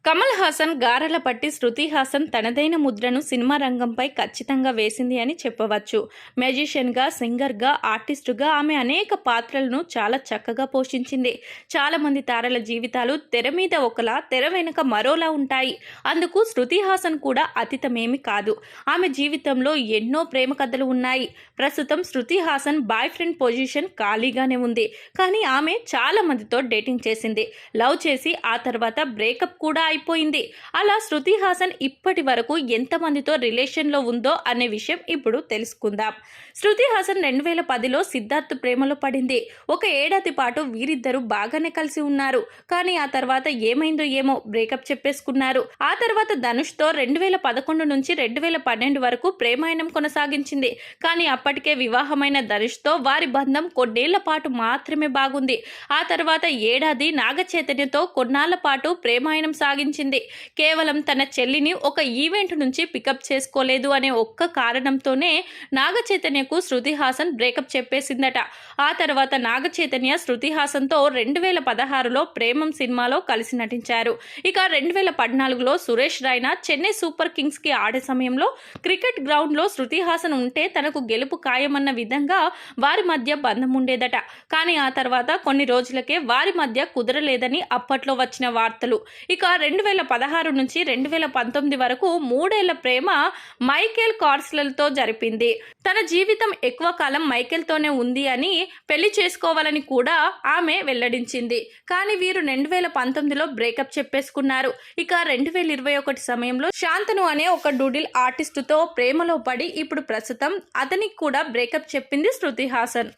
కమల్ హాసన్ గారల పట్టి శృతి హాసన్ తనదైన ముద్రను సినిమా రంగంపై ఖచ్చితంగా వేసింది అని చెప్పవచ్చు. మ్యూజిషియన్గా, సింగర్గా, ఆర్టిస్టుగా ఆమె అనేక పాత్రలను చాలా చక్కగా పోషించింది. చాలామంది తారల జీవితాలు తెర మీద ఒకలా, తెర వెనుక మరోలా ఉంటాయి. అందుకు శృతి హాసన్ కూడా అతీతమేమి కాదు. ఆమె జీవితంలో ఎన్నో ప్రేమ కథలు ఉన్నాయి. ప్రస్తుతం Shruti Haasan boy friend position ఖాళీగానే ఉంది. కానీ ఆమె చాలా మందితో డేటింగ్ చేసింది. లవ్ చేసి ఆ తర్వాత బ్రేకప్ కూడా అయిపోయింది. అలా శృతి హాసన్ ఇప్పటి వరకు ఎంతమందితో రిలేషన్లో ఉందో అనే విషయం ఇప్పుడు తెలుసుకుందాం. శృతి హాసన్ 2010లో సిద్ధార్థ్ ప్రేమలో పడింది. ఒక ఏడాది పాటు వీరిద్దరూ బాగానే కలిసి ఉన్నారు. కానీ ఆ తర్వాత ఏమైందో ఏమో బ్రేకప్ చెప్పేసుకున్నారు. ఆ తర్వాత ధనుష్తో 2011 నుంచి 2012 వరకు ప్రేమాయణం కొనసాగించింది. కానీ అప్పటికే వివాహమైన ధనుష్తో వారి బంధం కొన్నేళ్ల పాటు మాత్రమే బాగుంది. ఆ తర్వాత ఏడాది నాగ చైతన్యతో కొన్నాళ్ల పాటు ప్రేమాయణం సాగించింది. కేవలం తన చెల్లిని ఒక ఈవెంట్ నుంచి పికప్ చేసుకోలేదు అనే ఒక్క కారణంతోనే నాగ చైతన్యకు శృతి హాసన్ బ్రేకప్ చెప్పేసిందట. ఆ తర్వాత నాగ చైతన్య శృతి హాసన్తో 2016లో ప్రేమం సినిమాలో కలిసి నటించారు. ఇక 2014లో సురేష్ రైనా చెన్నై సూపర్ కింగ్స్కి ఆడే సమయంలో క్రికెట్ గ్రౌండ్లో శృతి హాసన్ ఉంటే తనకు గెలుపు ఖాయమన్న విధంగా వారి మధ్య బంధం ఉండేదట. కానీ ఆ తర్వాత కొన్ని రోజులకే వారి మధ్య కుదరలేదని అప్పట్లో వచ్చిన వార్తలు. ఇక 2016 నుంచి 2019 వరకు 3 ఏళ్ల ప్రేమ మైకేల్ కార్స్లతో జరిపింది. తన జీవితం ఎక్కువ కాలం మైకేల్తోనే ఉంది అని, పెళ్లి చేసుకోవాలని కూడా ఆమె వెల్లడించింది. కానీ వీరు 2019లో బ్రేకప్ చెప్పేసుకున్నారు. ఇక 2021 సమయంలో శాంతను అనే ఒక డూడిల్ ఆర్టిస్టుతో ప్రేమలో పడి ఇప్పుడు ప్రస్తుతం అతనికి కూడా బ్రేకప్ చెప్పింది శృతి హాసన్.